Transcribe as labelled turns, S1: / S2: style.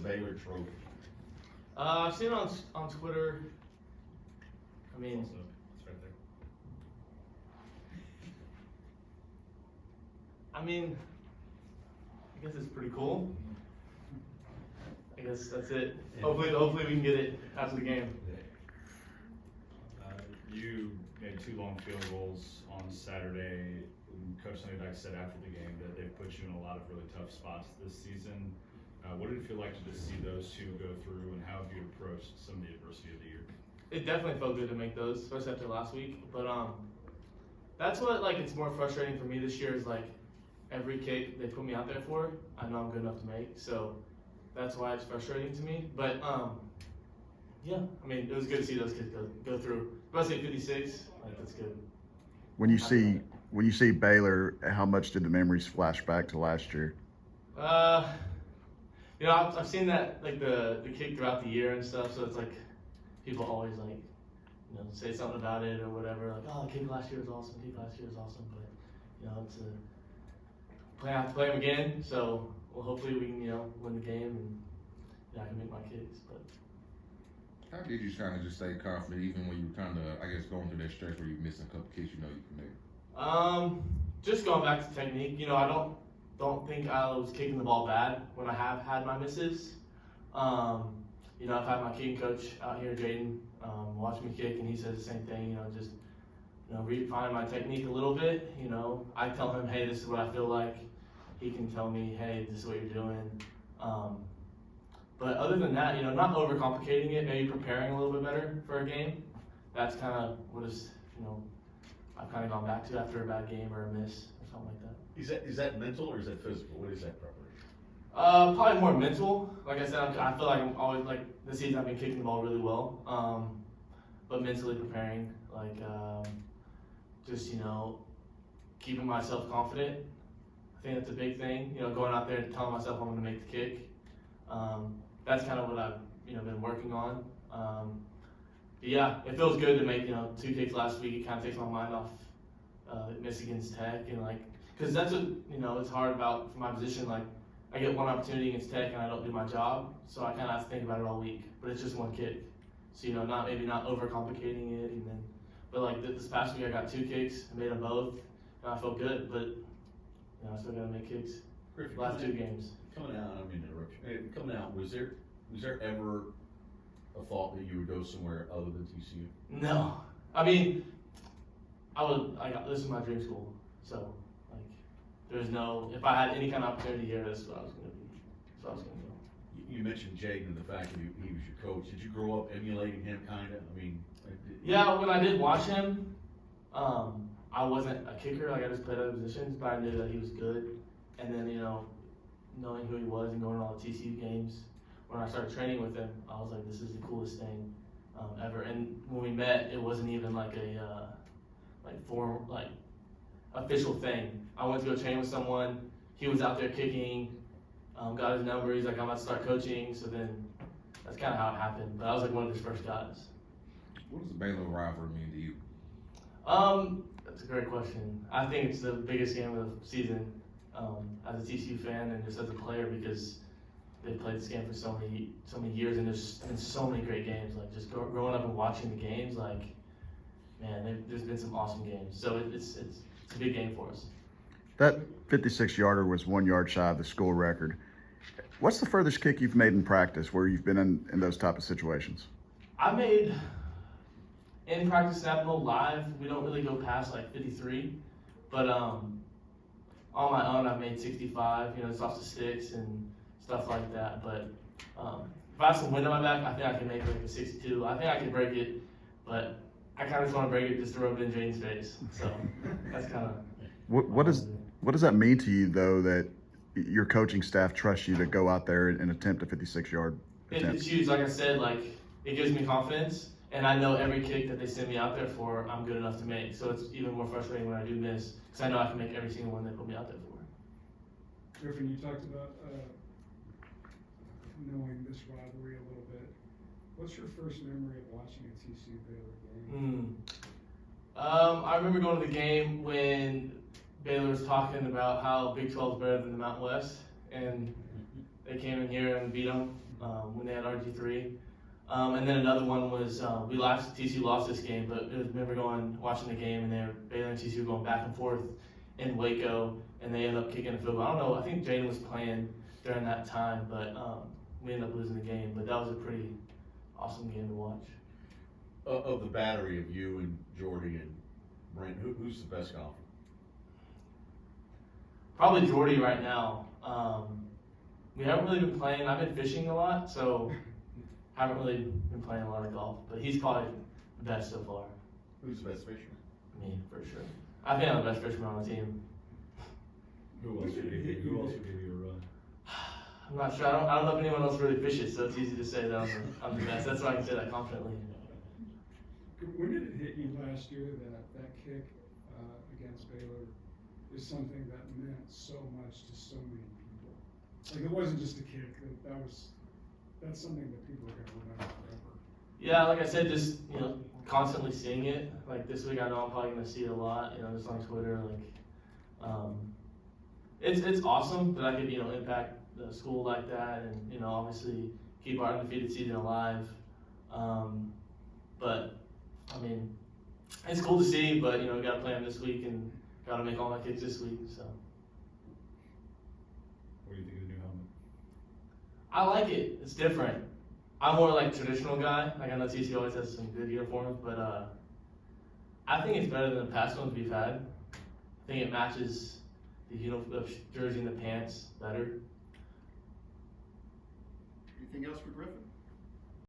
S1: Baylor trophy?
S2: I've seen it on Twitter. I mean,
S3: It's right there.
S2: I guess it's pretty cool. I guess that's it. Hopefully we can get it after the game.
S3: You made 2 long field goals on Saturday. Coach Sunnydyke said after the game that they've put you in a lot of really tough spots this season. What did it feel like to just see those 2 go through, and how have you approached some of the adversity of the year?
S2: It definitely felt good to make those, especially after last week. But that's what it's more frustrating for me this year is every kick they put me out there for, I know I'm good enough to make. So that's why it's frustrating to me. But yeah, I mean it was good to see those kids go through. Especially 56, that's good.
S4: When you see Baylor, how much did the memories flash back to last year?
S2: I've seen that the kick throughout the year and stuff. So it's people always say something about it or whatever. Oh, the kick last year was awesome. The kick last year was awesome. But it's I have to play them again. So hopefully we can win the game and I can make my kicks. But
S5: how did you kind of just stay confident even when you were kind of, I guess, going through that stretch where you're missing a couple kicks you can make?
S2: Just going back to technique. I don't think I was kicking the ball bad when I have had my misses. I've had my kicking coach out here, Jaden, watch me kick, and he says the same thing. Just refine my technique a little bit. I tell him, hey, this is what I feel like. He can tell me, hey, this is what you're doing. But other than that, not overcomplicating it, maybe preparing a little bit better for a game. That's kind of what I've kind of gone back to after a bad game or a miss or something like that.
S1: Is that mental or is that physical? What is that preparation?
S2: Probably more mental. Like I said, I feel like I'm always this season I've been kicking the ball really well. But mentally preparing, just keeping myself confident. I think that's a big thing. Going out there and telling myself I'm going to make the kick. That's kind of what I've been working on. But yeah, it feels good to make 2 kicks last week. It kind of takes my mind off Michigan's Tech and because that's what it's hard about for my position. I get one opportunity against Tech and I don't do my job, so I kind of have to think about it all week. But it's just 1 kick, so not overcomplicating it. But this past week I got 2 kicks, I made them both, and I felt good. But I still got to make kicks.
S1: Griffin,
S2: last 2 games.
S1: Coming out, I mean interruption. Coming out, was there ever a thought that you would go somewhere other than TCU?
S2: No, I mean, this is my dream school, so there's no. If I had any kind of opportunity here, this is what I was going to be. So I was going to go.
S1: You mentioned Jaden and the fact that he was your coach. Did you grow up emulating him, kind of? I mean,
S2: yeah. When I did watch him, I wasn't a kicker. I just played other positions, but I knew that he was good. And then knowing who he was and going to all the TCU games, when I started training with him, I was like, this is the coolest thing ever. And when we met, it wasn't even a official thing. I went to go train with someone. He was out there kicking, got his number. He's like, I'm about to start coaching. So then that's kind of how it happened. But I was one of his first guys.
S5: What does the Baylor rivalry mean to you?
S2: That's a great question. I think it's the biggest game of the season as a TCU fan and just as a player because they've played this game for so many years and there's been so many great games. Just growing up and watching the games, man, there's been some awesome games. So it's a big game for us.
S4: That 56-yarder was 1 yard shy of the school record. What's the furthest kick you've made in practice where you've been in those type of situations?
S2: I made in practice snap live. We don't really go past 53, but on my own I've made 65. It's off the sticks and stuff like that. But if I have some wind on my back, I think I can make a 62. I think I can break it, but I kind of just want to break it just to rub it in Jaden's face. So that's kind of.
S4: What does that mean to you though that your coaching staff trusts you to go out there and attempt a 56-yard attempt?
S2: It's huge. Like I said, it gives me confidence, and I know every kick that they send me out there for, I'm good enough to make. So it's even more frustrating when I do miss, because I know I can make every single one they put me out there for.
S6: Griffin, you talked about knowing this rivalry a little bit. What's your first memory of watching a TCU Baylor game?
S2: I remember going to the game when Baylor was talking about how Big 12 is better than the Mountain West, and they came in here and beat them. when they had RG3. And then another one was TCU lost this game, but I remember watching the game, and Baylor and TCU going back and forth in Waco, and they ended up kicking a field goal. I don't know. I think Jaden was playing during that time, but we ended up losing the game. But that was a pretty awesome game to watch.
S1: Of the battery of you and Jordy and Brent, who's the best golfer?
S2: Probably Jordy right now. We haven't really been playing. I've been fishing a lot, so haven't really been playing a lot of golf. But he's probably the best so far.
S1: Who's the best fisherman?
S2: Me, for sure. I think I'm the best fisherman on the team.
S3: Who else would give you a run?
S2: I'm not sure. I don't know if anyone else really fishes, so it's easy to say that I'm the best. That's why I can say that confidently.
S6: When did it hit you last year that kick against Baylor is something that meant so much to so many people? Like, it wasn't just a kick. That's something that people are gonna remember forever.
S2: Yeah, like I said, just constantly seeing it. Like this week, I know I'm probably gonna see it a lot. Just on Twitter. It's awesome that I could impact the school like that, and obviously keep our undefeated season alive. But I mean, it's cool to see. But we got to play them this week, and got to make all my kicks this week. So.
S3: What do you think of the new helmet?
S2: I like it. It's different. I'm more like traditional guy. Like I know TCU always has some good uniforms, but I think it's better than the past ones we've had. I think it matches the jersey and the pants better.
S4: Anything else for Griffin?